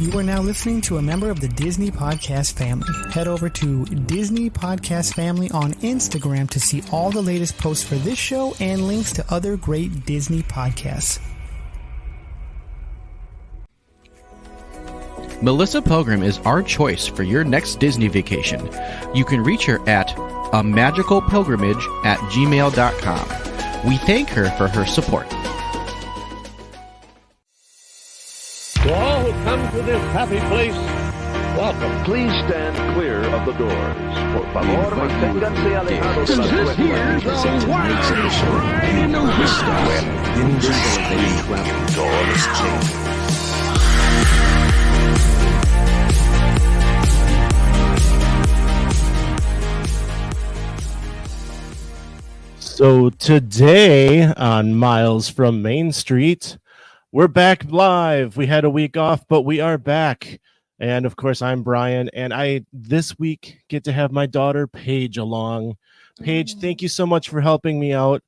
You are now listening to a member of the Disney Podcast family. Head over to Disney Podcast Family on Instagram to see all the latest posts for this show and links to other great Disney podcasts. Melissa Pilgrim is our choice for your next Disney vacation. You can reach her at amagicalpilgrimage@gmail.com. We thank her for her support. To all who come to this happy place, welcome. Please stand clear of the doors. Por favor, manténganse alejados de las puertas. This is the wild ride in the Vista. Doors change. So today on Miles from Main Street, we're back live. We had a week off, but we are back. And of course, I'm Bryan, and I this week get to have my daughter Paige along. Paige, thank you so much for helping me out.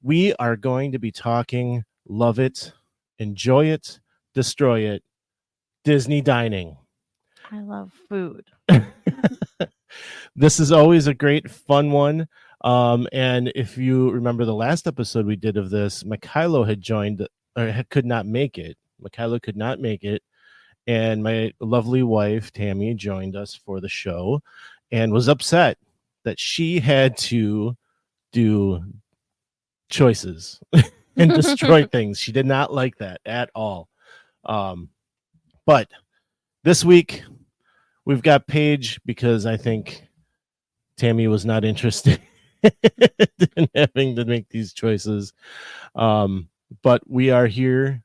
We are going to be talking Love It, Enjoy It, Destroy It, Disney dining. I love food. This is always a great, fun one. And if you remember the last episode we did of this, Mikhailo had joined, or could not make it. Mikhailo could not make it. And my lovely wife, Tammy, joined us for the show and was upset that she had to do choices and destroy things. She did not like that at all. But this week, we've got Paige because I think Tammy was not interested in having to make these choices. But we are here.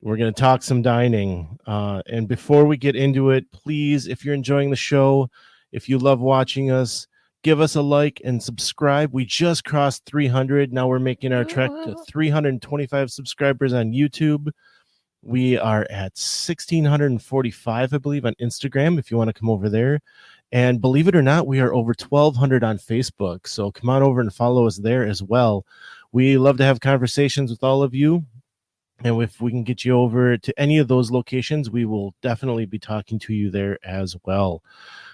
We're going to talk some dining. And before we get into it, please, if you're enjoying the show, if you love watching us, give us a like and subscribe. We just crossed 300. Now we're making our trek to 325 subscribers on YouTube. We are at 1,645, I believe, on Instagram, if you want to come over there. And believe it or not, we are over 1,200 on Facebook. So come on over and follow us there as well. We love to have conversations with all of you. And if we can get you over to any of those locations, we will definitely be talking to you there as well.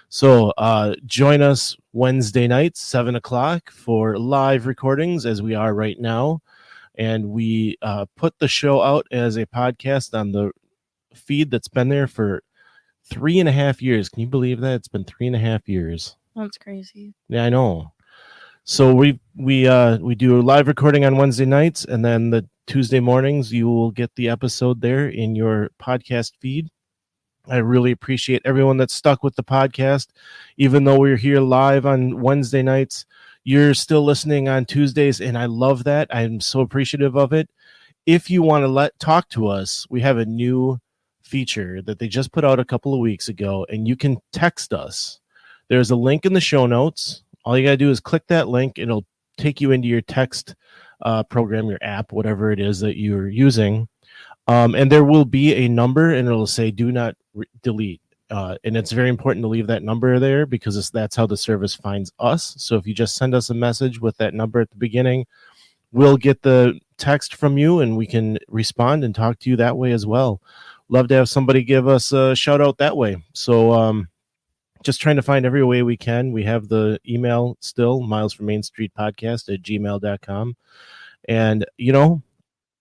So join us Wednesday nights, 7 o'clock, for live recordings as we are right now. And we put the show out as a podcast on the feed that's been there for 3.5 years. Can you believe that? It's been 3.5 years. That's crazy. Yeah, I know. So we do a live recording on Wednesday nights, and then the Tuesday mornings you will get the episode there in your podcast feed. I really appreciate everyone that's stuck with the podcast. Even though we're here live on Wednesday nights, you're still listening on Tuesdays, and I love that. I'm so appreciative of it. If you want to talk to us, we have a new feature that they just put out a couple of weeks ago, and you can text us. There's a link in the show notes. All you got to do is click that link. It'll take you into your text program, your app, whatever it is that you're using. And there will be a number, and it'll say do not delete. And it's very important to leave that number there because that's how the service finds us. So if you just send us a message with that number at the beginning, we'll get the text from you, and we can respond and talk to you that way as well. Love to have somebody give us a shout out that way. So just trying to find every way we can. We have the email still, milesfrommainstreetpodcast@gmail.com. And, you know,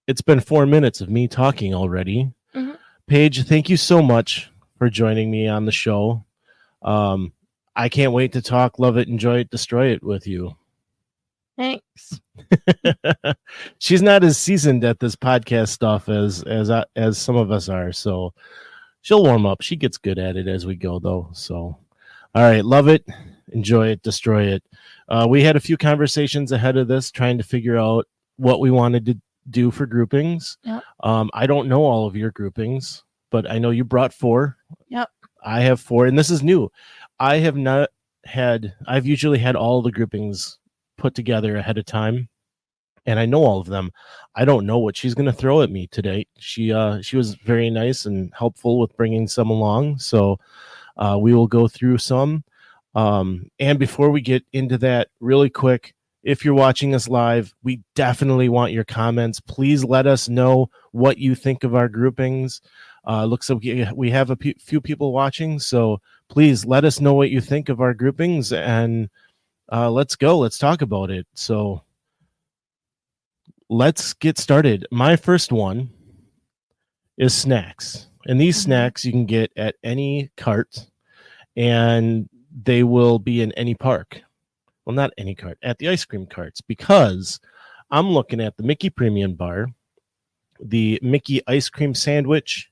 it's been 4 minutes of me talking already. Mm-hmm. Paige, thank you so much for joining me on the show. I can't wait to talk Love It, Enjoy It, Destroy It with you. Thanks. She's not as seasoned at this podcast stuff as some of us are, so she'll warm up. She gets good at it as we go, though. So, all right, Love It, Enjoy It, Destroy It. We had a few conversations ahead of this, trying to figure out what we wanted to do for groupings. Yep. I don't know all of your groupings, but I know you brought 4. Yep. I have 4, and this is new. I've usually had all the groupings put together ahead of time, and I know all of them. I don't know what she's going to throw at me today. She was very nice and helpful with bringing some along, so we will go through some. And before we get into that, really quick, if you're watching us live, we definitely want your comments. Please let us know what you think of our groupings. Looks like we have a few people watching, so please let us know what you think of our groupings, and let's go. Let's talk about it. So let's get started. My first one is snacks, and these snacks you can get at any cart, and they will be in any park. Well, not any cart, at the ice cream carts, because I'm looking at the Mickey Premium Bar, the Mickey Ice Cream Sandwich,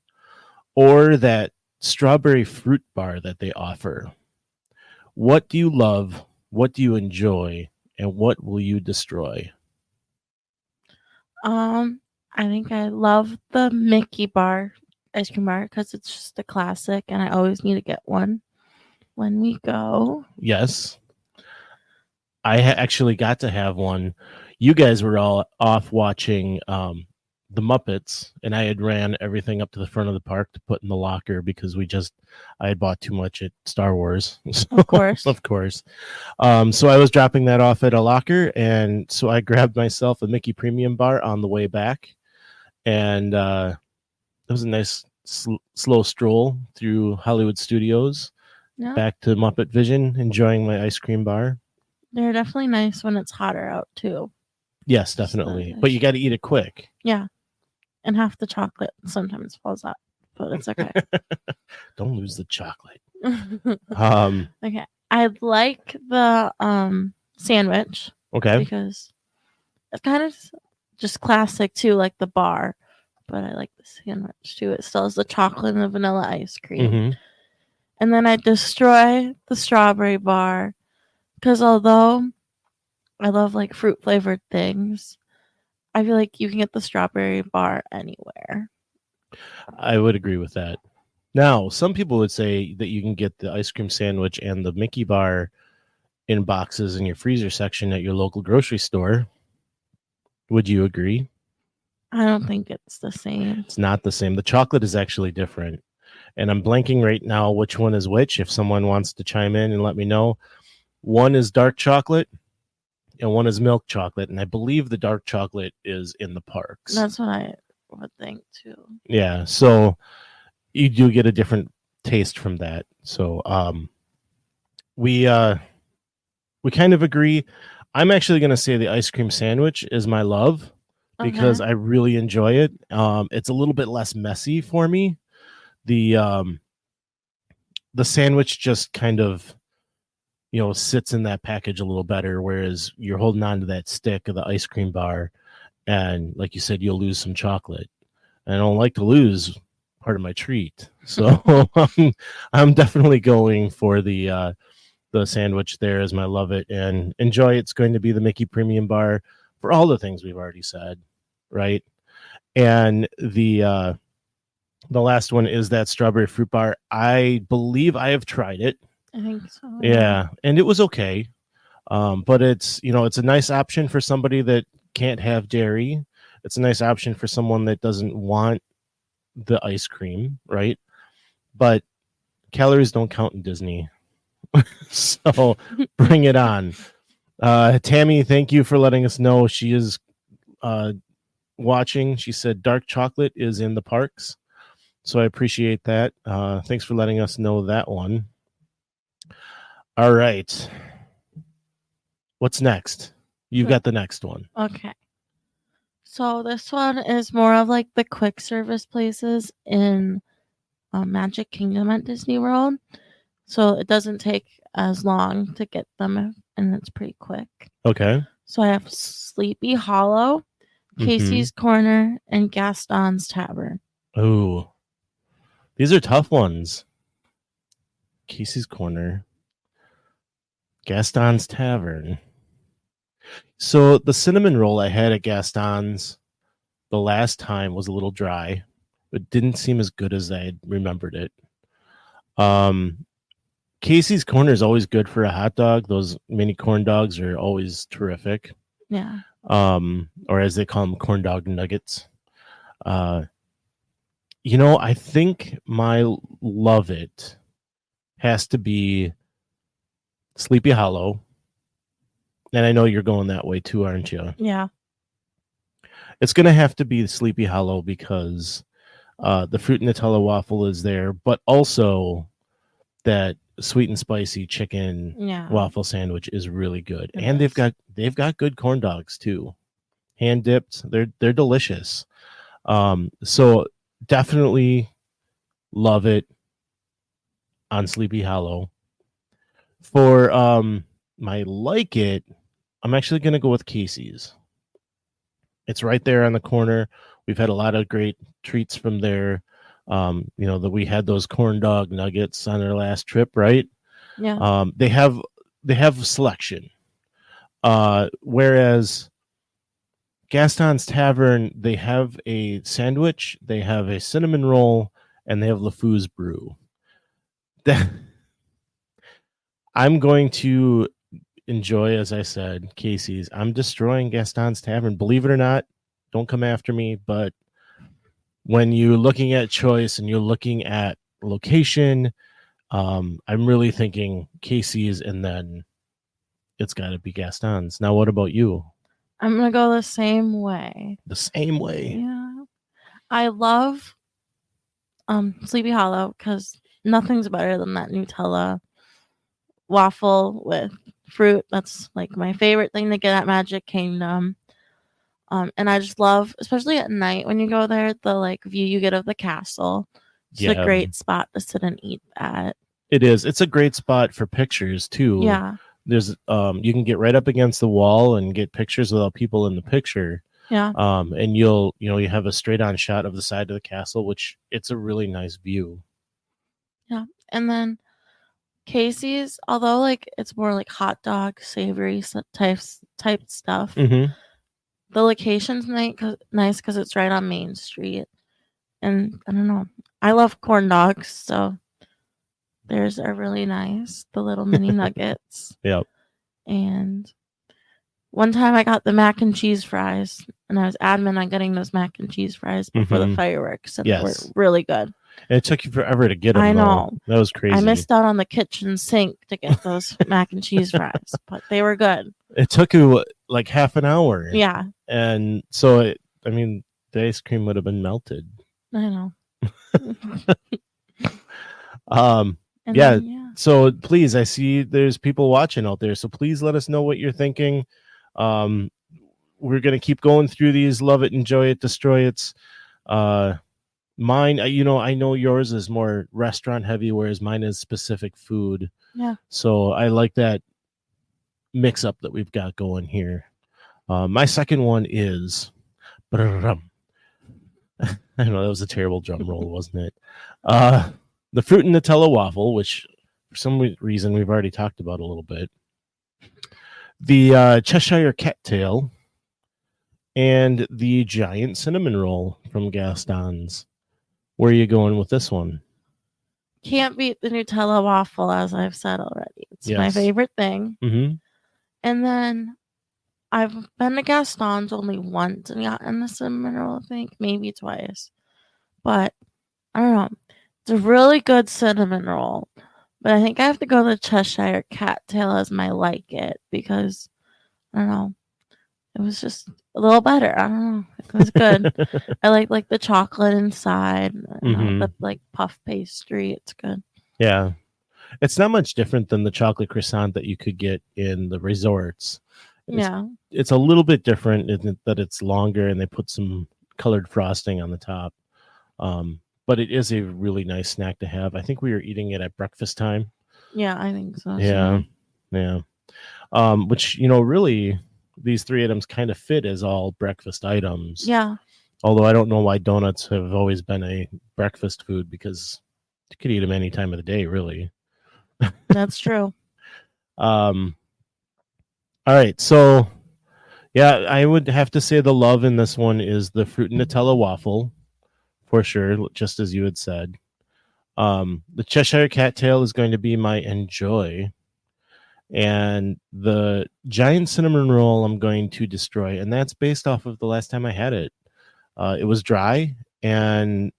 or that strawberry fruit bar that they offer. What do you love? What do you enjoy? And what will you destroy? I think I love the Mickey bar, ice cream bar, because it's just a classic, and I always need to get one when we go. Yes. I actually got to have one. You guys were all off watching the Muppets, and I had ran everything up to the front of the park to put in the locker because I had bought too much at Star Wars. So, Of course. of course. So I was dropping that off at a locker, and so I grabbed myself a Mickey Premium Bar on the way back, and it was a nice slow stroll through Hollywood Studios, back to Muppet Vision, enjoying my ice cream bar. They're definitely nice when it's hotter out too. Yes, definitely. But you got to eat it quick. Yeah. And half the chocolate sometimes falls out, but it's okay. Don't lose the chocolate. Okay. I like the sandwich. Okay. Because it's kind of just classic too, like the bar. But I like the sandwich too. It still has the chocolate and the vanilla ice cream. Mm-hmm. And then I destroy the strawberry bar. Because although I love like fruit flavored things, I feel like you can get the strawberry bar anywhere. I would agree with that. Now, some people would say that you can get the ice cream sandwich and the Mickey bar in boxes in your freezer section at your local grocery store. Would you agree? I don't think it's the same. It's not the same. The chocolate is actually different. And I'm blanking right now which one is which. If someone wants to chime in and let me know. One is dark chocolate and one is milk chocolate. And I believe the dark chocolate is in the parks. That's what I would think too. Yeah. So you do get a different taste from that. So we kind of agree. I'm actually going to say the ice cream sandwich is my love because I really enjoy it. It's a little bit less messy for me. The sandwich just kind of, sits in that package a little better, whereas you're holding on to that stick of the ice cream bar, and like you said, you'll lose some chocolate. And I don't like to lose part of my treat, so I'm definitely going for the sandwich there, as my love it and enjoy. It's going to be the Mickey Premium Bar for all the things we've already said, right? And the last one is that strawberry fruit bar. I believe I have tried it. I think so. Yeah, and it was okay. But it's a nice option for somebody that can't have dairy. It's a nice option for someone that doesn't want the ice cream, right? But calories don't count in Disney. So bring it on. Tammy, thank you for letting us know. She is watching. She said dark chocolate is in the parks. So I appreciate that. Thanks for letting us know that one. All right. What's next? You've got the next one. Okay. So this one is more of like the quick service places in Magic Kingdom at Disney World. So it doesn't take as long to get them, and it's pretty quick. Okay. So I have Sleepy Hollow, Casey's Corner, and Gaston's Tavern. Ooh. These are tough ones. Casey's Corner, Gaston's Tavern. So the cinnamon roll I had at Gaston's the last time was a little dry. It didn't seem as good as I had remembered it. Casey's Corner is always good for a hot dog. Those mini corn dogs are always terrific. Yeah. Or as they call them, corn dog nuggets. I think my love it has to be Sleepy Hollow. And I know you're going that way too, aren't you? Yeah. It's going to have to be Sleepy Hollow because The fruit Nutella waffle is there, but also that sweet and spicy chicken Yeah. waffle sandwich is really good. It And is. they've got good corn dogs too. Hand dipped. They're delicious. So definitely love it on Sleepy Hollow. For my like it, I'm actually gonna go with Casey's. It's right there on the corner. We've had a lot of great treats from there. That we had those corn dog nuggets on our last trip, right? Yeah. They have selection. Whereas Gaston's Tavern, they have a sandwich, they have a cinnamon roll, and they have LeFou's brew. I'm going to enjoy, as I said, Casey's. I'm destroying Gaston's Tavern. Believe it or not, don't come after me, but when you're looking at choice and you're looking at location, I'm really thinking Casey's, and then it's got to be Gaston's. Now, what about you? I'm gonna go the same way. The same way. Yeah. I love Sleepy Hollow because nothing's better than that Nutella waffle with fruit. That's like my favorite thing to get at Magic Kingdom. And I just love, especially at night when you go there, the like view you get of the castle. It's a great spot to sit and eat at. It is. It's a great spot for pictures too. Yeah. There's you can get right up against the wall and get pictures without people in the picture. Yeah. And you have a straight on shot of the side of the castle, which it's a really nice view. Yeah. And then Casey's, although like it's more like hot dog, savory type stuff. Mm-hmm. The location's nice because it's right on Main Street. And I don't know. I love corn dogs, so theirs are really nice. The little mini nuggets. Yep. And one time I got the mac and cheese fries, and I was adamant on getting those mac and cheese fries before the fireworks, and they were really good. And it took you forever to get them. I know. That was crazy. I missed out on the kitchen sink to get those mac and cheese fries, but they were good. It took you like half an hour. Yeah. And so, the ice cream would have been melted. I know. Yeah. So please, I see there's people watching out there. So please let us know what you're thinking. We're going to keep going through these. Love it, enjoy it, destroy it. Mine, I know yours is more restaurant heavy, whereas mine is specific food. Yeah. So I like that mix up that we've got going here. My second one is, I know that was a terrible drum roll, wasn't it? The fruit and Nutella waffle, which for some reason we've already talked about a little bit. The Cheshire Cattail, and the giant cinnamon roll from Gaston's. Where are you going with this one? Can't beat the Nutella waffle, as I've said already. It's my favorite thing. Mm-hmm. And then I've been to Gaston's only once and gotten the cinnamon roll, I think, maybe twice. But I don't know. It's a really good cinnamon roll. But I think I have to go the Cheshire Cattail as my like it because, I don't know, it was just a little better. I don't know. It was good. I like the chocolate inside, the like puff pastry. It's good. Yeah. It's not much different than the chocolate croissant that you could get in the resorts. It's a little bit different in that it's longer and they put some colored frosting on the top. But it is a really nice snack to have. I think we were eating it at breakfast time. Yeah, I think so. Yeah. Which, really, these three items kind of fit as all breakfast items. Yeah. Although I don't know why donuts have always been a breakfast food because you could eat them any time of the day, really. That's true. All right. So, yeah, I would have to say the love in this one is the fruit and Nutella waffle. For sure, just as you had said. The Cheshire Cattail is going to be my enjoy. And the giant cinnamon roll I'm going to destroy. And that's based off of the last time I had it. It was dry, and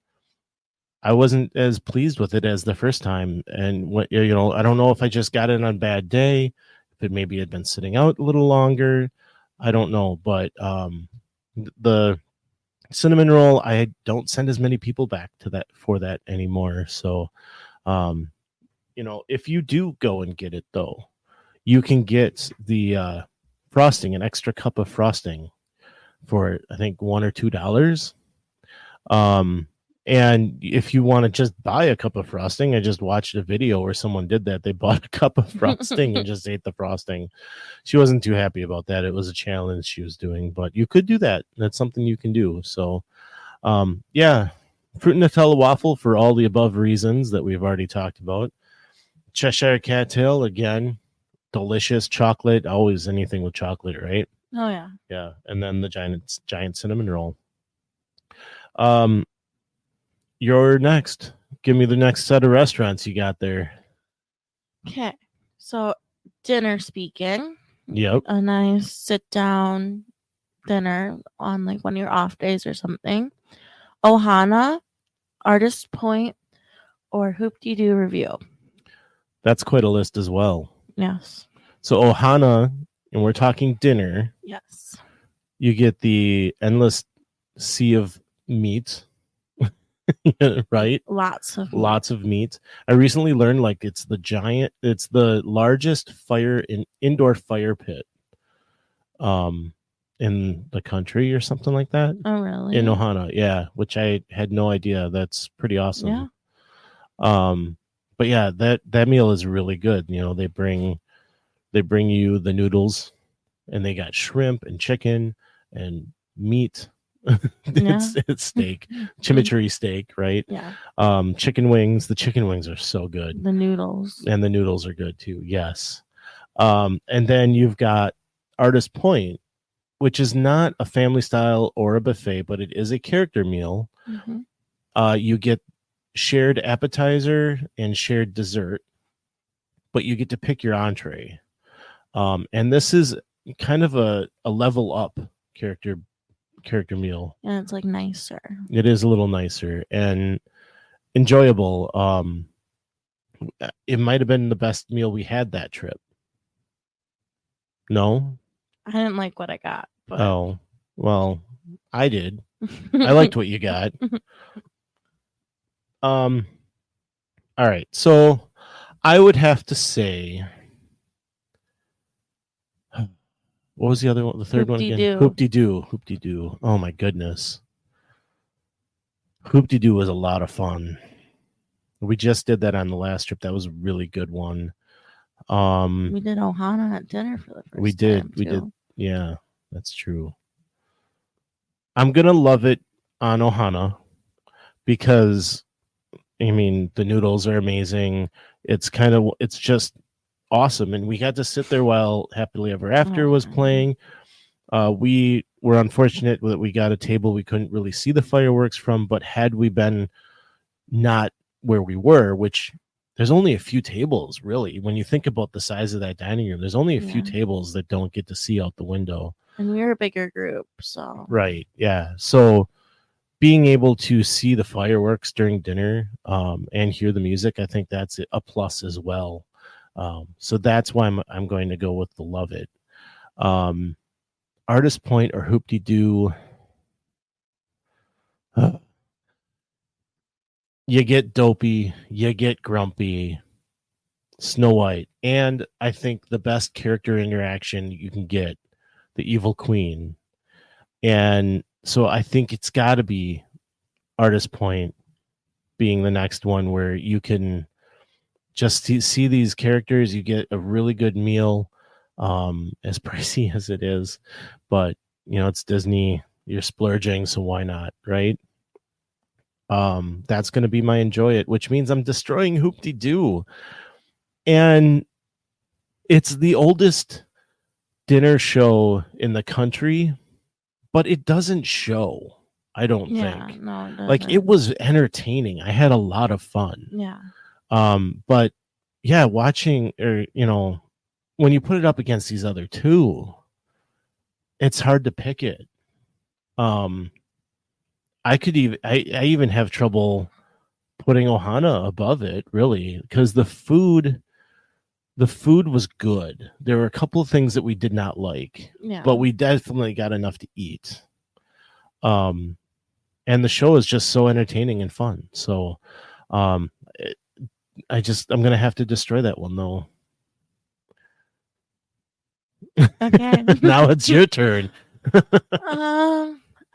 I wasn't as pleased with it as the first time. And, I don't know if I just got it on a bad day, if it maybe had been sitting out a little longer. I don't know. But the Cinnamon roll, I don't send as many people back to that for that anymore. So, if you do go and get it though, you can get the frosting, an extra cup of frosting for I think $1 or $2. And if you want to just buy a cup of frosting, I just watched a video where someone did that. They bought a cup of frosting and just ate the frosting. She wasn't too happy about that. It was a challenge she was doing, but you could do that. That's something you can do. So, yeah, fruit and Nutella waffle for all the above reasons that we've already talked about. Cheshire Cattail, again, delicious chocolate. Always anything with chocolate, right? Oh yeah. Yeah, and then the giant cinnamon roll. You're next. Give me the next set of restaurants you got there. Okay. So dinner speaking. Yep. A nice sit down dinner on like one of your off days or something. Ohana, Artist Point, or Hoop-Dee-Doo Review. That's quite a list as well. Yes. So Ohana, and we're talking dinner. Yes. You get the endless sea of meat. Right? Lots of meat. I recently learned like it's the largest indoor fire pit in the country or something like that. Oh really? In Ohana, yeah, which I had no idea. That's pretty awesome. Yeah. But yeah, that meal is really good. They bring you the noodles, and they got shrimp and chicken and meat. It's steak, chimichurri steak, right? Yeah. Chicken wings. The chicken wings are so good. The noodles. And the noodles are good too. Yes. And then you've got Artist Point, which is not a family style or a buffet, but it is a character meal. Mm-hmm. You get shared appetizer and shared dessert, but you get to pick your entree. And this is kind of a level up character meal. And it's like nicer. It is a little nicer and enjoyable. It might have been the best meal we had that trip. No? I didn't like what I got. But... Oh, well, I did. I liked what you got. All right. So I would have to say, what was the other one? The third one again? Hoop-Dee-Doo. Oh my goodness. Hoop-Dee-Doo was a lot of fun. We just did that on the last trip. That was a really good one. We did Ohana at dinner for the first time. We did. Yeah, that's true. I'm gonna love it on Ohana because the noodles are amazing. It's just awesome, and we had to sit there while Happily Ever After was playing. We were unfortunate that we got a table we couldn't really see the fireworks from, but had we been not where we were, which there's only a few tables really, when you think about the size of that dining room, there's only a few tables that don't get to see out the window, and we were a bigger group, so right. Yeah, so being able to see the fireworks during dinner and hear the music, I think that's a plus as well. So that's why I'm going to go with the love it. Artist Point or Hoop-Dee-Doo. You get Dopey, you get Grumpy, Snow White, and I think the best character interaction you can get, the Evil Queen. And so I think it's got to be Artist Point being the next one where you can just see these characters. You get a really good meal, as pricey as it is, but it's Disney. You're splurging, so why not, right? That's going to be my enjoy it, which means I'm destroying Hoop-Dee-Doo. And it's the oldest dinner show in the country, but it doesn't show, I don't think. No, it like, it was entertaining. I had a lot of fun. Yeah. But yeah, watching, or when you put it up against these other two, it's hard to pick it. I even have trouble putting Ohana above it, really, because the food was good. There were a couple of things that we did not like, but we definitely got enough to eat. and the show is just so entertaining and fun. So um, I'm gonna have to destroy that one though. Okay. Now it's your turn.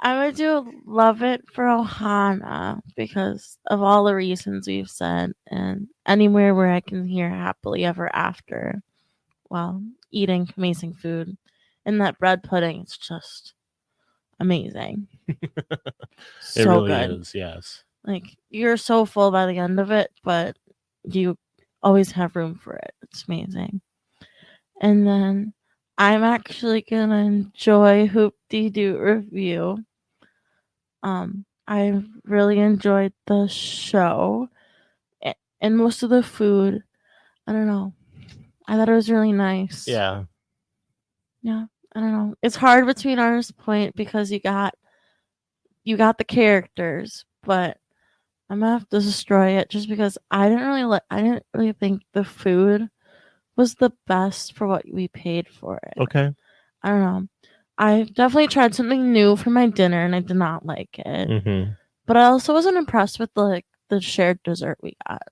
I would do Love It for Ohana because of all the reasons we've said, and anywhere where I can hear happily ever after while eating amazing food. And that bread pudding is just amazing. So It really good. is, yes. Like, you're so full by the end of it, but you always have room for it. It's amazing. And then I'm actually gonna enjoy Hoop Dee Doo Review. I really enjoyed the show and most of the food. I don't know. I thought it was really nice. Yeah. Yeah. I don't know. It's hard between Artist Point because you got the characters, but I'm gonna have to destroy it just because I didn't really think the food was the best for what we paid for it. Okay. I don't know. I definitely tried something new for my dinner and I did not like it. Mm-hmm. But I also wasn't impressed with the shared dessert we got.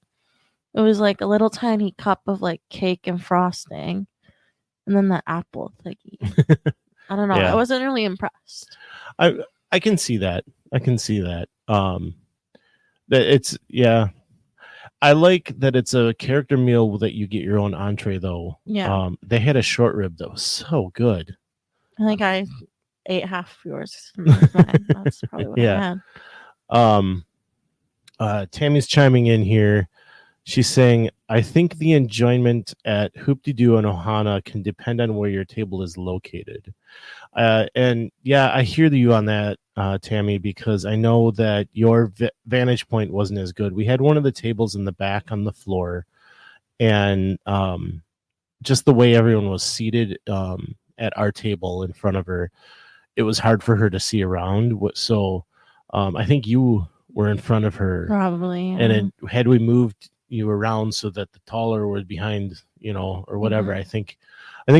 It was like a little tiny cup of like cake and frosting, and then the apple thingy. I don't know. Yeah. I wasn't really impressed. I can see that. That it's I like that it's a character meal that you get your own entree though. Yeah. They had a short rib that was so good. I think I ate half of yours. That's probably what Yeah. I had. Tammy's chiming in here. She's saying, I think the enjoyment at Hoop-de-Doo and Ohana can depend on where your table is located. And yeah, I hear you on that, Tammy, because I know that your vantage point wasn't as good. We had one of the tables in the back on the floor, and just the way everyone was seated at our table in front of her, it was hard for her to see around. So I think you were in front of her. Probably. Yeah. And had we moved you around so that the taller was behind, or whatever, I think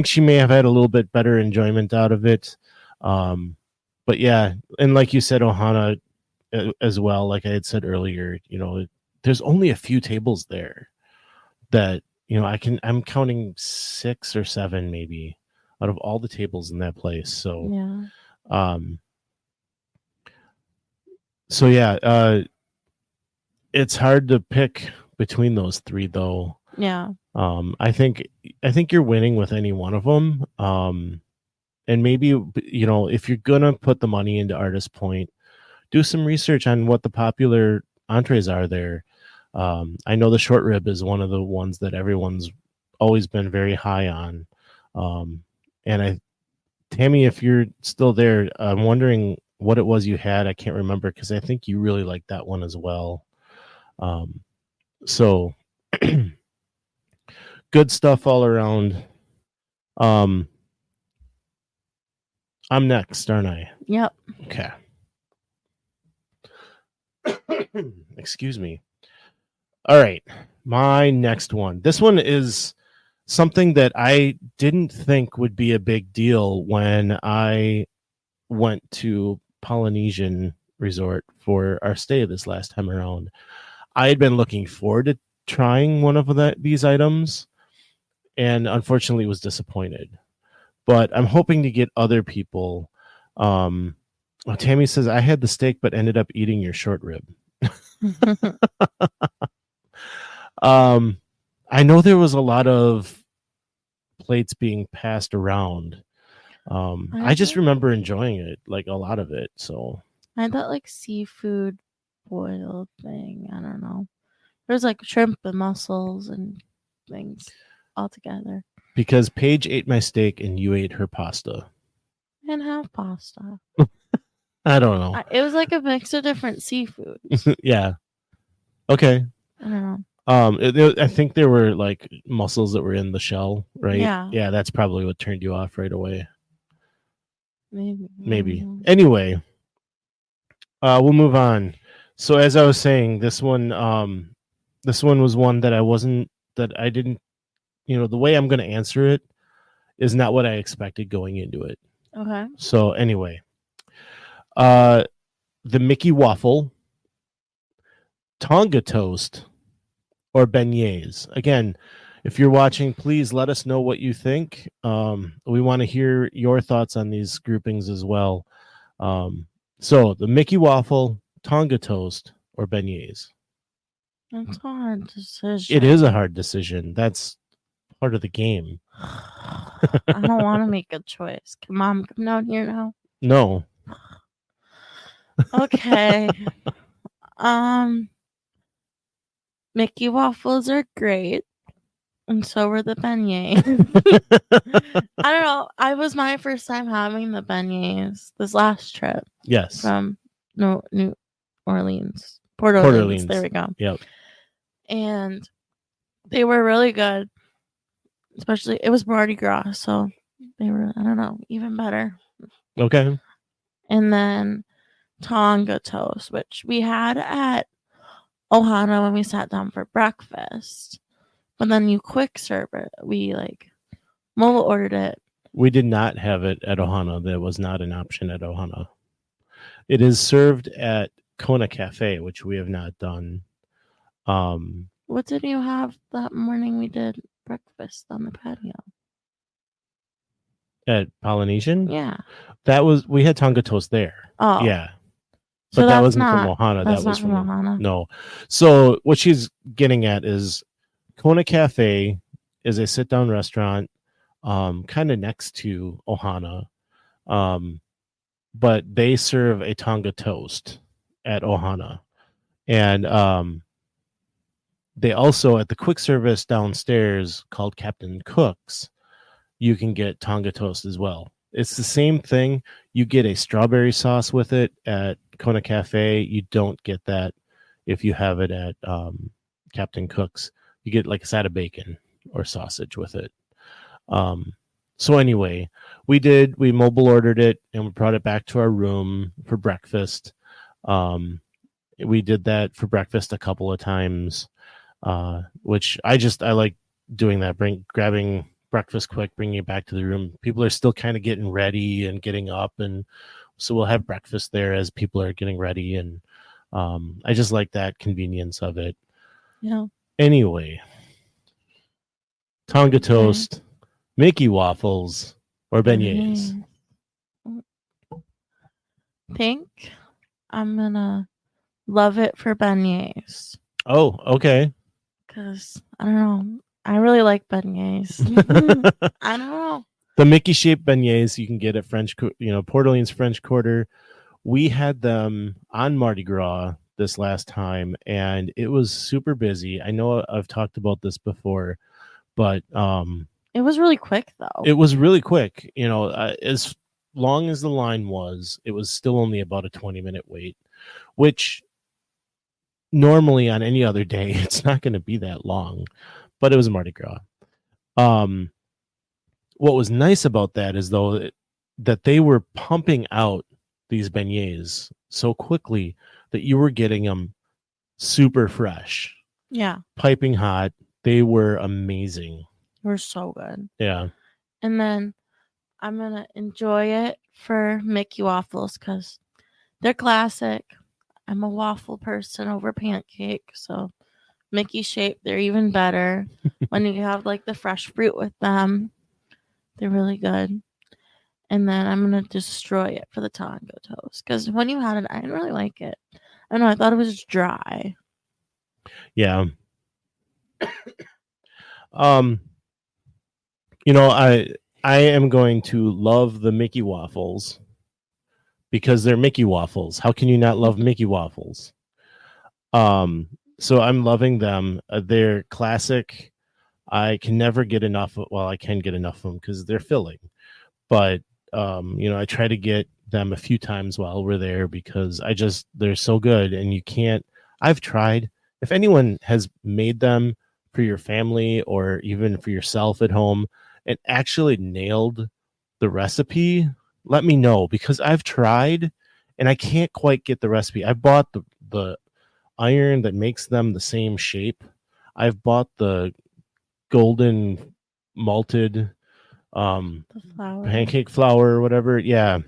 she may have had a little bit better enjoyment out of it. But yeah, and like you said, Ohana as well, like I had said earlier, there's only a few tables there that, I'm counting 6 or 7 maybe out of all the tables in that place. So, yeah, it's hard to pick between those 3 though. Yeah. I think you're winning with any one of them. And maybe, if you're going to put the money into Artist Point, do some research on what the popular entrees are there. I know the short rib is one of the ones that everyone's always been very high on. And Tammy, if you're still there, I'm wondering what it was you had. I can't remember because I think you really liked that one as well. So good stuff all around. I'm next, aren't I? Yep. Okay. Excuse me. All right. My next one. This one is something that I didn't think would be a big deal when I went to Polynesian Resort for our stay this last time around. I had been looking forward to trying one of these items and unfortunately was disappointed. But I'm hoping to get other people. Tammy says, I had the steak but ended up eating your short rib. I know there was a lot of plates being passed around. I just remember enjoying it, like a lot of it. So I had that like seafood boiled thing. I don't know. There's like shrimp and mussels and things all together. Because Paige ate my steak and you ate her pasta. I didn't have pasta. I don't know. It was like a mix of different seafood. Yeah. Okay. I don't know. I think there were like mussels that were in the shell, right? Yeah. Yeah, that's probably what turned you off right away. Maybe. Anyway, we'll move on. So as I was saying, this one was one that I didn't, the way I'm going to answer it is not what I expected going into it. Okay. So anyway, the Mickey Waffle, Tonga Toast, or beignets. Again, if you're watching, please let us know what you think. We want to hear your thoughts on these groupings as well. So the Mickey Waffle, Tonga Toast, or beignets. That's a hard decision. It is a hard decision. That's part of the game. I don't want to make a choice. Can Mom come down here now? No. Okay. Mickey Waffles are great. And so were the beignets. I don't know. I was my first time having the beignets this last trip. Yes. From New Orleans. Port Port Orleans. Orleans. There we go. Yep. And they were really good. Especially, it was Mardi Gras, so they were, I don't know, even better. Okay. And then Tonga Toast, which we had at Ohana when we sat down for breakfast. But then you quick serve it. We mobile ordered it. We did not have it at Ohana. That was not an option at Ohana. It is served at Kona Cafe, which we have not done. What did you have that morning we did breakfast on the patio? At Polynesian? Yeah. We had Tonga Toast there. Oh. Yeah. So But that that's wasn't not, from Ohana. That's That was not from Ohana. No. So what she's getting at is Kona Cafe is a sit-down restaurant kind of next to Ohana. But they serve a Tonga Toast at Ohana. And they also, at the quick service downstairs called Captain Cook's, you can get Tonga Toast as well. It's the same thing. You get a strawberry sauce with it at Kona Cafe. You don't get that if you have it at Captain Cook's. You get like a side of bacon or sausage with it. So anyway, we mobile ordered it and we brought it back to our room for breakfast. We did that for breakfast a couple of times, which I like doing that, grabbing breakfast quick, bringing it back to the room. People are still kind of getting ready and getting up, and so we'll have breakfast there as people are getting ready, and I just like that convenience of it. Yeah. Anyway, Tonga Toast, Mickey Waffles, or beignets? I think I'm gonna love it for beignets. Oh, okay. Because I don't know. I really like beignets. I don't know. The Mickey shaped beignets you can get at Port Orleans French Quarter. We had them on Mardi Gras this last time, and it was super busy. I know I've talked about this before, but it was really quick though. It was really quick. As long as the line was, it was still only about a 20-minute wait, which normally on any other day it's not going to be that long, but it was Mardi Gras. What was nice about that is though that they were pumping out these beignets so quickly that you were getting them super fresh. Yeah. Piping hot. They were amazing. They were so good. Yeah. And then I'm going to enjoy it for Mickey Waffles because they're classic. I'm a waffle person over pancake, so Mickey shape, they're even better. When you have the fresh fruit with them, they're really good. And then I'm going to destroy it for the Tonga Toast because when you had it, I didn't really like it. I don't know, I thought it was dry. Yeah. I am going to love the Mickey Waffles because they're Mickey Waffles. How can you not love Mickey Waffles? So I'm loving them. They're classic. I can never get enough. Well, I can get enough of them because they're filling. But, I try to get them a few times while we're there because they're so good. And I've tried. If anyone has made them for your family or even for yourself at home and actually nailed the recipe, let me know because I've tried and I can't quite get the recipe. I bought the iron that makes them the same shape. I've bought the golden malted The flour. pancake flour or whatever. Yeah.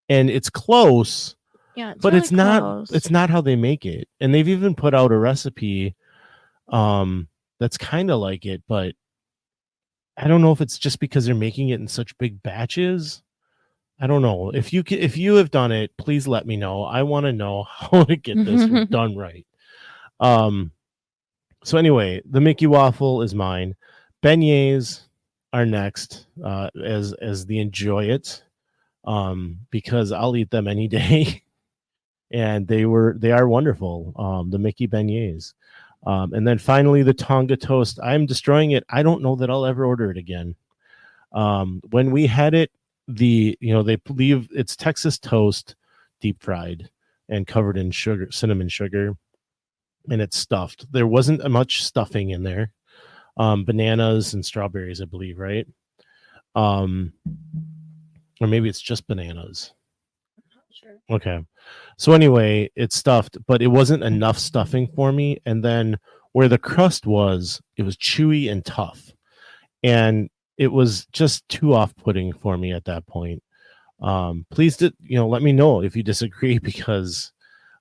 And it's close, Yeah, but really it's not. close. It's not how they make it, and they've even put out a recipe, that's kind of like it, but I don't know if it's just because they're making it in such big batches. I don't know. If you have done it, please let me know. I want to know how to get this done right. So anyway, the Mickey waffle is mine. Beignets are next, as the enjoy it, because I'll eat them any day, and they are wonderful. The Mickey beignets, and then finally the Tonga toast. I'm destroying it. I don't know that I'll ever order it again. When we had it, they believe it's Texas toast, deep fried and covered in cinnamon sugar, and it's stuffed. There wasn't much stuffing in there. Bananas and strawberries, I believe, right? Or maybe it's just bananas. Sure. Okay. So anyway, it's stuffed, but it wasn't enough stuffing for me. And then where the crust was, it was chewy and tough. And it was just too off-putting for me at that point. Please, let me know if you disagree, because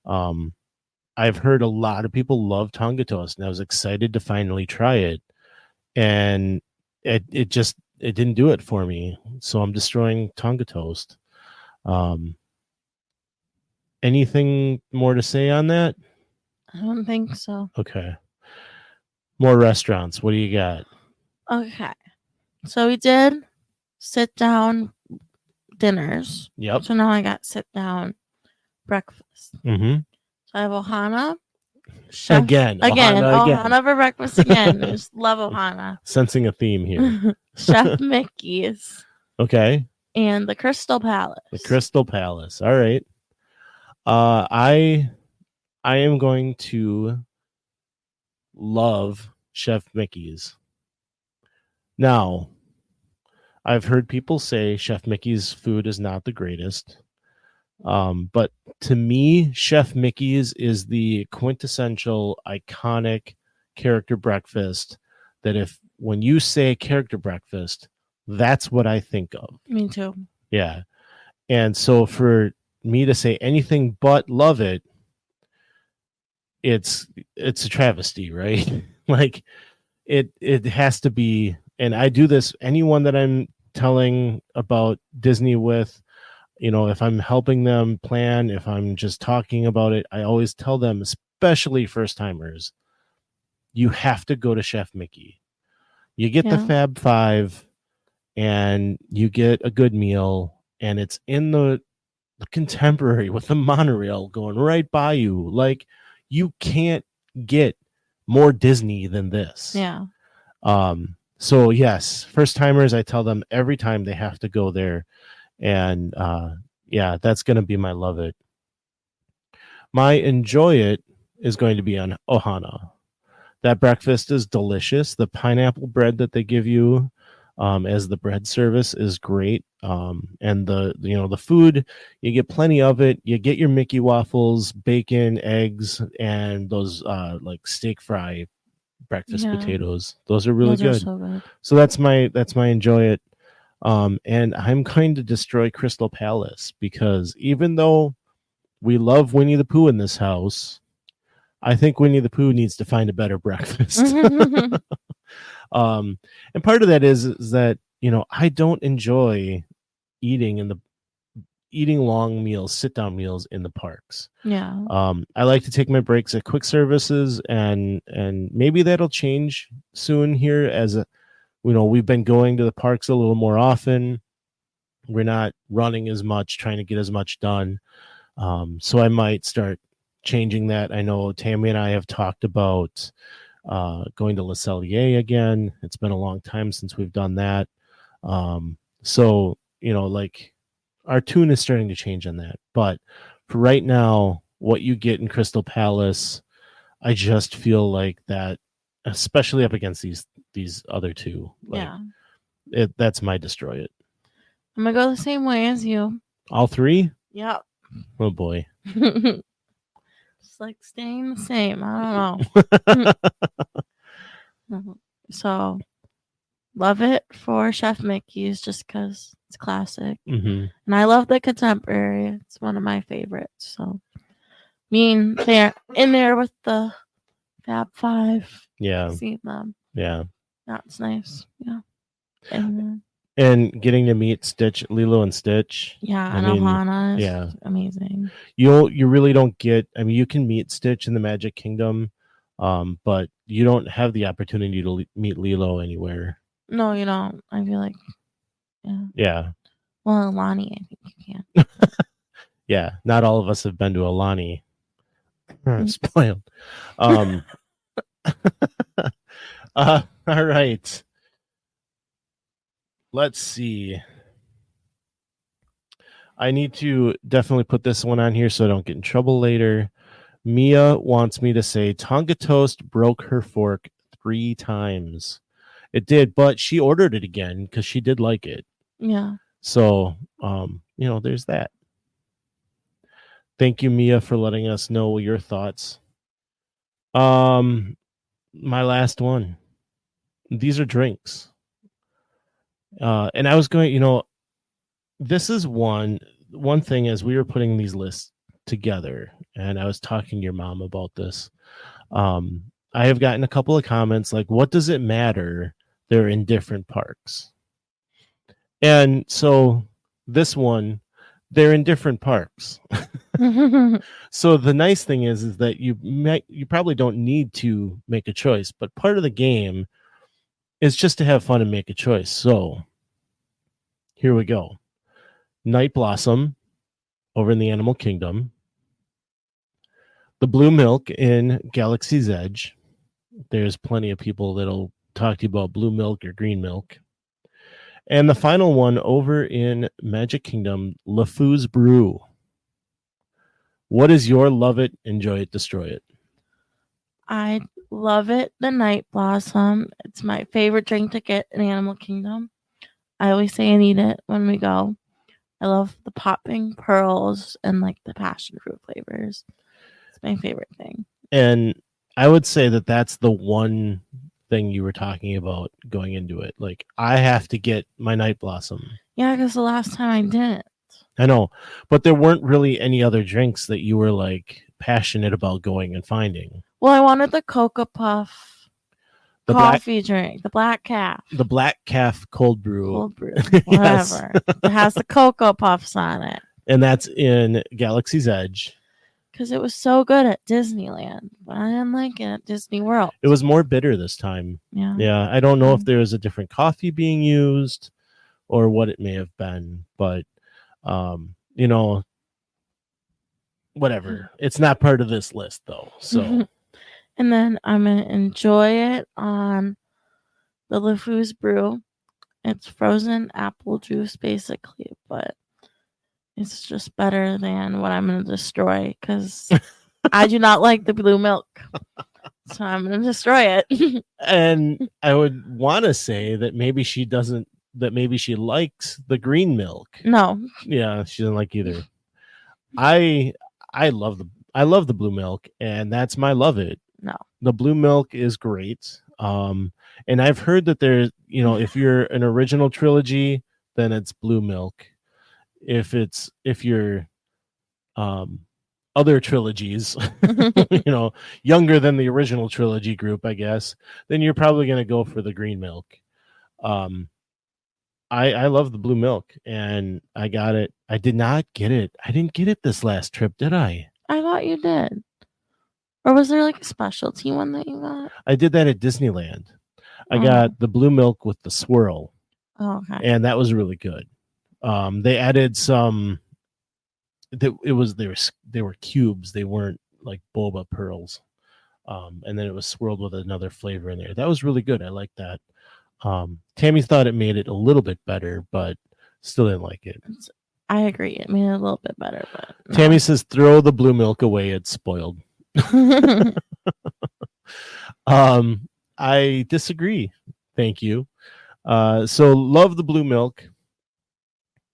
I've heard a lot of people love Tonga toast, and I was excited to finally try it. And it didn't do it for me. So I'm destroying Tonga toast. Anything more to say on that? I don't think so. Okay. More restaurants. What do you got? Okay. So we did sit down dinners. Yep. So now I got sit down breakfast. Mm-hmm. So I have Ohana. Again. Ohana for breakfast again. I just love Ohana. Sensing a theme here. Chef Mickey's. Okay. And the Crystal Palace. The Crystal Palace. All right. I am going to love Chef Mickey's. Now, I've heard people say Chef Mickey's food is not the greatest. But to me, Chef Mickey's is the quintessential iconic character breakfast that when you say character breakfast, that's what I think of. Me too. Yeah. And so for me to say anything but love it, it's a travesty, right? Like it has to be. And I do this, anyone that I'm telling about Disney with, if I'm helping them plan, if I'm just talking about it, I always tell them, especially first timers, you have to go to Chef Mickey. You get the Fab Five and you get a good meal, and it's in the Contemporary with the monorail going right by you. Like, you can't get more Disney than this. Yeah. So yes, first timers, I tell them every time they have to go there. And that's going to be my love it. My enjoy it is going to be on Ohana. That breakfast is delicious. The pineapple bread that they give you as the bread service is great. And the food, you get plenty of it. You get your Mickey waffles, bacon, eggs, and those like steak fry breakfast potatoes. Those are really good. So good. So that's my enjoy it. And I'm going to destroy Crystal Palace, because even though we love Winnie the Pooh in this house, I think Winnie the Pooh needs to find a better breakfast. And part of that is that, I don't enjoy eating long meals, sit down meals in the parks. Yeah. I like to take my breaks at quick services, and maybe that'll change soon here as we've been going to the parks a little more often. We're not running as much, trying to get as much done. So I might start changing that. I know Tammy and I have talked about going to Le Cellier again. It's been a long time since we've done that. So, like, our tune is starting to change on that. But for right now, what you get in Crystal Palace, I just feel like that, especially up against these other two. Like, that's my destroy it. I'm gonna go the same way as you. All three? Yep. Oh boy. Just like staying the same. I don't know. So love it for Chef Mickey's just because it's classic. Mm-hmm. And I love the contemporary. It's one of my favorites. So, they're in there with the Fab Five. Yeah. See them. Yeah. That's nice. Yeah. And And getting to meet Lilo and Stitch. yeah, I and mean, Ohana is yeah. amazing. You really don't get. I mean, you can meet Stitch in the Magic Kingdom, but you don't have the opportunity to meet Lilo anywhere. No, you don't. I feel like, yeah. Yeah. Well, Lonnie, I think you can. Yeah. Not all of us have been to Alani. Spoiled. All right. Let's see. I need to definitely put this one on here so I don't get in trouble later. Mia wants me to say Tonga Toast broke her fork 3 times. It did, but she ordered it again because she did like it. Yeah. So, there's that. Thank you, Mia, for letting us know your thoughts. My last one. These are drinks. And I was going, this is one thing as we were putting these lists together, and I was talking to your mom about this. I have gotten a couple of comments like, what does it matter? They're in different parks. And so this one, they're in different parks. So the nice thing is that you probably don't need to make a choice, but part of the game is just to have fun and make a choice. So here we go. Night Blossom over in the Animal Kingdom. The Blue Milk in Galaxy's Edge. There's plenty of people that'll talk to you about blue milk or green milk. And the final one over in Magic Kingdom, LeFou's Brew. What is your love it, enjoy it, destroy it? I love it. The Night Blossom. It's my favorite drink to get in Animal Kingdom. I always say I need it when we go. I love the popping pearls and like the passion fruit flavors. It's my favorite thing. And I would say that that's the one thing you were talking about going into it. Like, I have to get my Night Blossom. Yeah, because the last time I didn't. I know, but there weren't really any other drinks that you were like passionate about going and finding. Well, I wanted the Cocoa Puff The coffee drink, the Black Calf. The Black Calf cold brew. Cold brew, whatever. It has the Cocoa Puffs on it. And that's in Galaxy's Edge. Because it was so good at Disneyland, but I didn't like it at Disney World. It was more bitter this time. Yeah. Yeah, I don't know if there was a different coffee being used or what it may have been, but whatever. It's not part of this list though. So and then I'm gonna enjoy it on the LeFou's Brew. It's frozen apple juice basically, but it's just better than what I'm gonna destroy because I do not like the blue milk. So I'm gonna destroy it. And I would want to say that maybe she likes the green milk. No. Yeah, she doesn't like either. I love the blue milk, and that's my love it. No. The blue milk is great. And I've heard that there's, if you're an original trilogy, then it's blue milk. If you're other trilogies, younger than the original trilogy group, I guess, then you're probably going to go for the green milk. I love the blue milk, and I got it. I did not get it. I didn't get it this last trip, did I? I thought you did. Or was there like a specialty one that you got? I did that at Disneyland. I got the blue milk with the swirl. Oh, okay. And that was really good. They added some. They were cubes. They weren't like boba pearls. And then it was swirled with another flavor in there. That was really good. I like that. Tammy thought it made it a little bit better, but still didn't like it. I agree. It made it a little bit better, but no. Tammy says, "Throw the blue milk away. It's spoiled." I disagree. Thank you. So love the blue milk,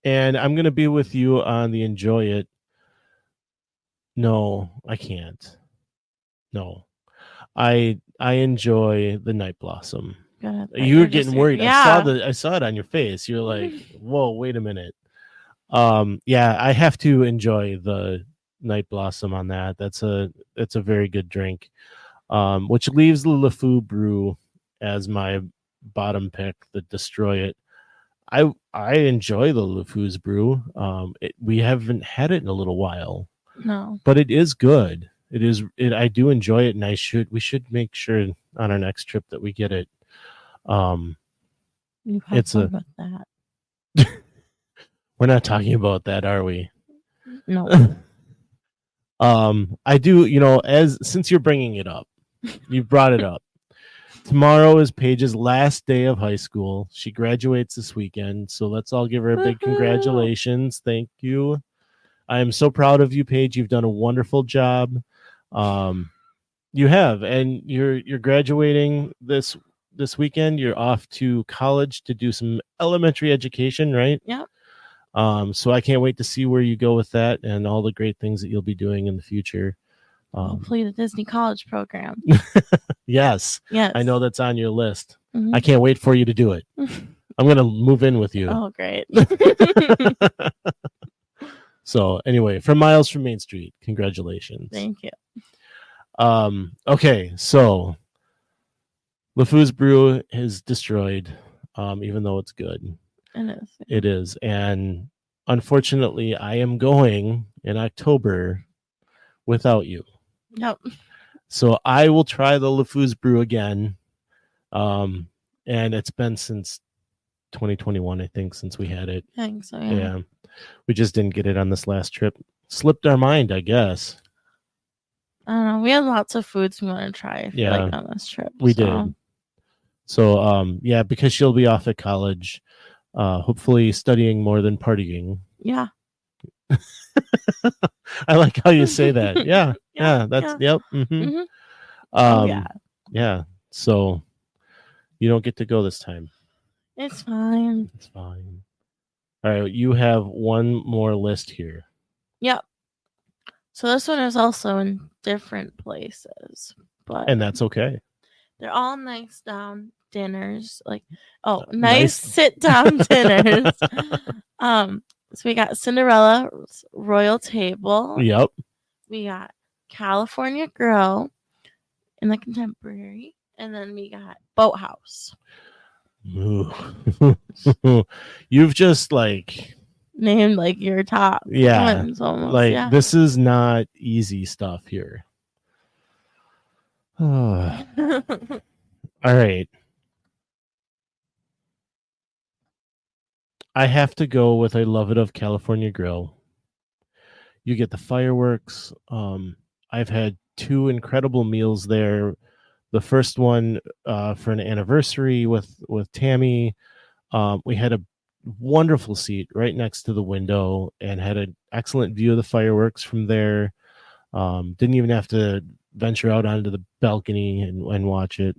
and I'm gonna be with you on the enjoy it. No, I can't. No, I enjoy the Night Blossom. good. You were getting worried. Yeah. I saw it on your face. You're like, whoa, wait a minute. Yeah, I have to enjoy the Night Blossom on that. It's a very good drink. Which leaves the LeFou Brew as my bottom pick, the Destroy It. I enjoy the LeFou's Brew. We haven't had it in a little while. No. But it is good. I do enjoy it, and we should make sure on our next trip that we get it. You have fun with that. We're not talking about that, are we? No. I do, since you're bringing it up, you brought it up. Tomorrow is Paige's last day of high school. She graduates this weekend, so let's all give her a big congratulations. Thank you. I am so proud of you, Paige. You've done a wonderful job. You have, and you're graduating this weekend. You're off to college to do some elementary education, right? Yep. So I can't wait to see where you go with that and all the great things that you'll be doing in the future. Hopefully the Disney College program. Yes. I know that's on your list. Mm-hmm. I can't wait for you to do it. I'm going to move in with you. Oh, great. So anyway, from Miles from Main Street, congratulations. Thank you. Okay, so LeFou's Brew is destroyed, even though it's good. It is. And unfortunately, I am going in October without you. Yep. So I will try the LeFou's Brew again. And it's been since 2021, I think, since we had it. I think so, yeah. We just didn't get it on this last trip. Slipped our mind, I guess. I don't know. We had lots of foods we want to try on this trip. We did. So, because she'll be off at college, hopefully studying more than partying. Yeah. I like how you say that. Yeah. Yep. Mm-hmm. Mm-hmm. Yeah. So you don't get to go this time. It's fine. All right. You have one more list here. Yep. So this one is also in different places, and that's okay. They're all nice down dinners, nice sit down dinners. So we got Cinderella Royal Table. Yep. We got California Grill in the Contemporary, and then we got Boathouse. Ooh. You've just named your top ones almost. This is not easy stuff here. All right. I have to go with I Love It of California Grill. You get the fireworks. I've had 2 incredible meals there. The first one for an anniversary with Tammy. We had a wonderful seat right next to the window and had an excellent view of the fireworks from there. Didn't even have to venture out onto the balcony and watch it.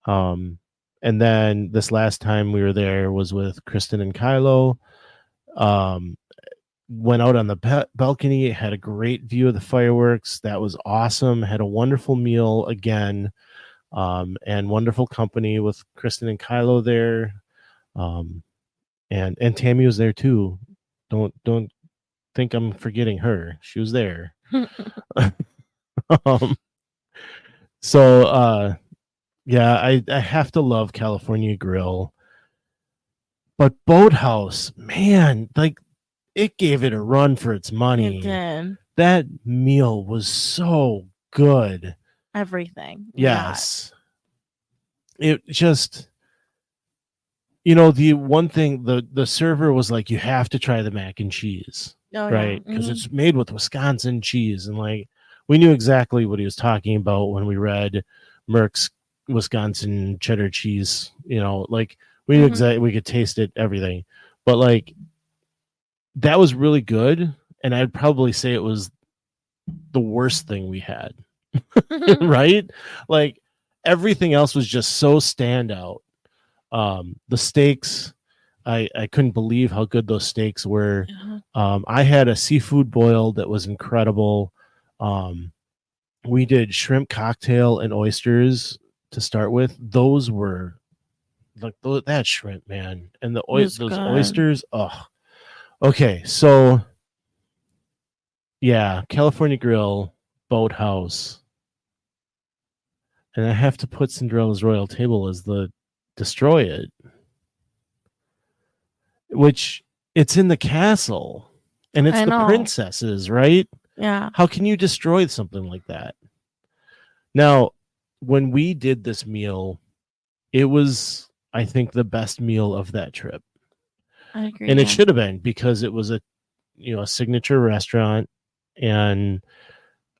And then this last time we were there was with Kristen and Kylo. Went out on the balcony, had a great view of the fireworks. That was awesome. Had a wonderful meal again, and wonderful company with Kristen and Kylo there. And Tammy was there too. Don't think I'm forgetting her. She was there. I have to love California Grill. But Boathouse, man, it gave it a run for its money. It did. That meal was so good. Everything. Yes. It just, the one thing, the server was like, you have to try the mac and cheese. Oh, right? Because it's made with Wisconsin cheese. And we knew exactly what he was talking about when we read Merck's Wisconsin cheddar cheese. We knew exactly, we could taste it, everything. But that was really good. And I'd probably say it was the worst thing we had. Right? Everything else was just so standout. The steaks, I couldn't believe how good those steaks were. I had a seafood boil that was incredible. We did shrimp cocktail and oysters to start with. Those were like that shrimp, man, and was those good. oysters. Oh, okay. So yeah, California Grill, Boathouse, and I have to put Cinderella's Royal Table as the Destroy It, which it's in the castle, and it's I the know. princesses, right? Yeah. How can you destroy something like that? Now, when we did this meal, it was, I think, the best meal of that trip. I agree. And it should have been, because it was a signature restaurant. And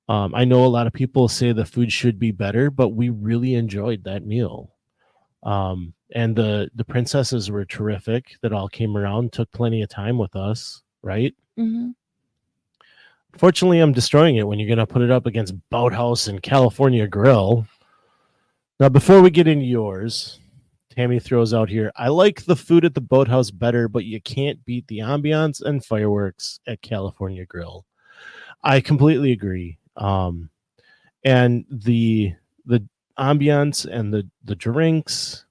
I know a lot of people say the food should be better, but we really enjoyed that meal. And the princesses were terrific that all came around, took plenty of time with us, right? Mm-hmm. Fortunately, I'm destroying it when you're going to put it up against Boathouse and California Grill. Now, before we get into yours, Tammy throws out here, I like the food at the Boathouse better, but you can't beat the ambiance and fireworks at California Grill. I completely agree. And the ambiance and the drinks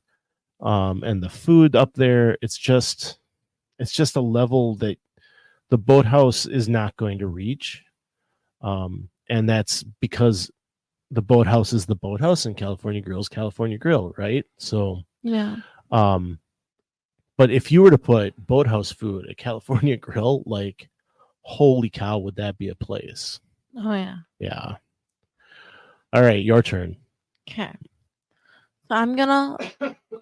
and the food up there, it's just a level that the Boathouse is not going to reach. And that's because the Boathouse is the Boathouse and California Grill's California Grill, right? So Yeah. But if you were to put Boathouse food at California Grill, like, holy cow, would that be a place? Oh yeah. Yeah. All right, your turn. Okay. So I'm gonna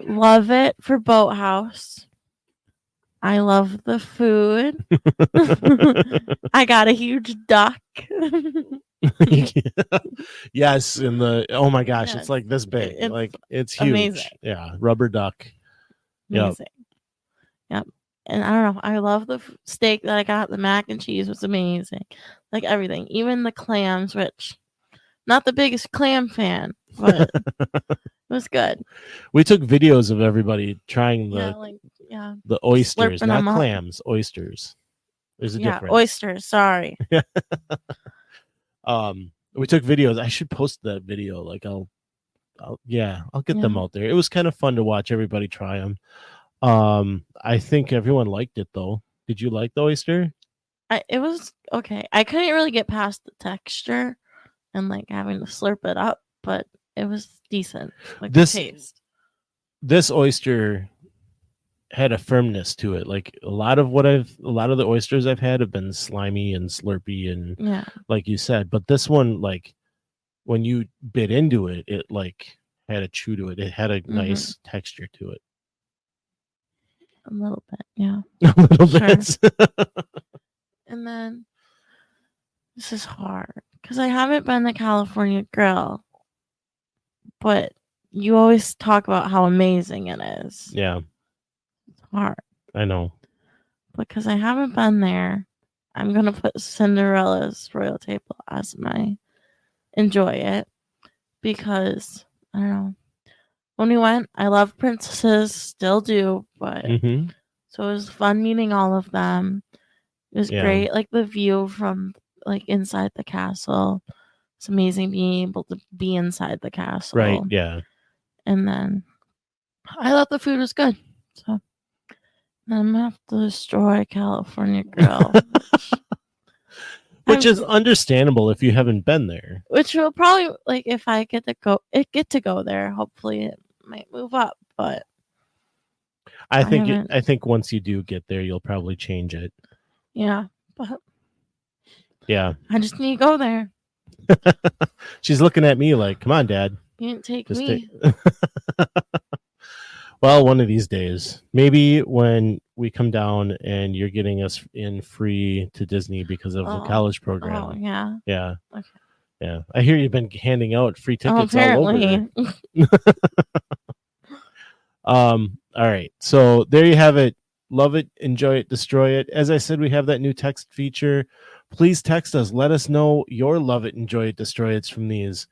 love it for Boathouse. I love the food. I got a huge duck. Yes, in the oh my gosh, Yes, it's like this big. it's it's huge. amazing. Yeah, rubber duck. Amazing. Yep. And I don't know. I love the steak that I got. The mac and cheese was amazing. Like everything, even the clams, which not the biggest clam fan, but it was good. We took videos of everybody trying the oysters, slurping not them up. clams, oysters. There's a difference. Oysters. Sorry. We took videos. I should post that video. Like I'll get them out there. It was kind of fun to watch everybody try them. I think everyone liked it though. Did you like the oyster? It was okay. I couldn't really get past the texture and like having to slurp it up, but it was decent. Like the taste. This oyster had a firmness to it. Like a lot of the oysters I've had have been slimy and slurpy and like you said, but this one, like when you bit into it, it like had a chew to it. It had a nice texture to it. A little bit, yeah. A little bit. And then this is hard because I haven't been to California Grill, but you always talk about how amazing it is. Yeah. It's hard. I know. Because I haven't been there, I'm going to put Cinderella's Royal Table as my enjoy it because, I don't know. When we went, I love princesses, still do, but so it was fun meeting all of them. It was great, like the view from like inside the castle. It's amazing being able to be inside the castle. Right, yeah. And then I thought the food was good. So I'm gonna have to destroy California Grill. Which is understandable if you haven't been there. Which will probably, like, if I get to go there, hopefully it might move up. But I think once you do get there, you'll probably change it. Yeah, but yeah, I just need to go there. She's looking at me like, "Come on, Dad." You didn't take me. Well, one of these days, maybe when we come down and you're getting us in free to Disney because of the college program. Oh, yeah. Yeah. Okay. Yeah. I hear you've been handing out free tickets all over. All right. So there you have it. Love it, enjoy it, destroy it. As I said, we have that new text feature. Please text us. Let us know your love it, enjoy it, destroy it's from these.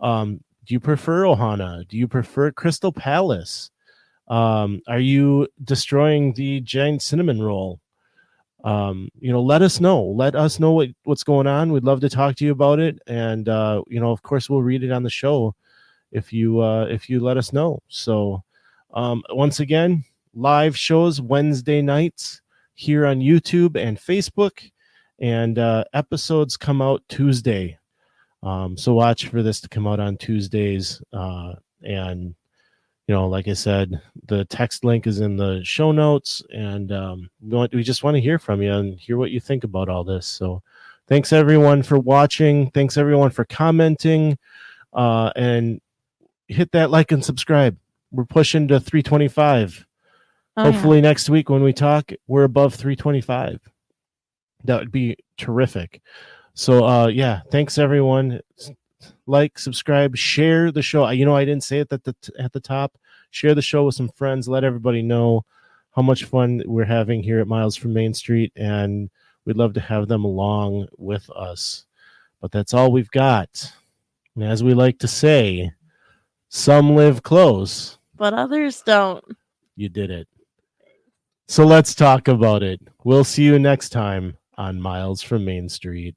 Do you prefer Ohana? Do you prefer Crystal Palace? Are you destroying the giant cinnamon roll? Let us know. Let us know what's going on. We'd love to talk to you about it. And, of course, we'll read it on the show if you let us know. So Once again, live shows Wednesday nights here on YouTube and Facebook, and episodes come out Tuesday. So watch for this to come out on Tuesdays. And, like I said, the text link is in the show notes, and we just want to hear from you and hear what you think about all this. So thanks everyone for watching. Thanks everyone for commenting, and hit that like and subscribe. We're pushing to 325. Hopefully next week when we talk, we're above 325. That would be terrific. So thanks everyone. Like, subscribe, share the show. I didn't say it at the top. Share the show with some friends. Let everybody know how much fun we're having here at Miles from Main Street, and we'd love to have them along with us. But that's all we've got. And as we like to say, some live close, but others don't. You did it. So let's talk about it. We'll see you next time on Miles from Main Street.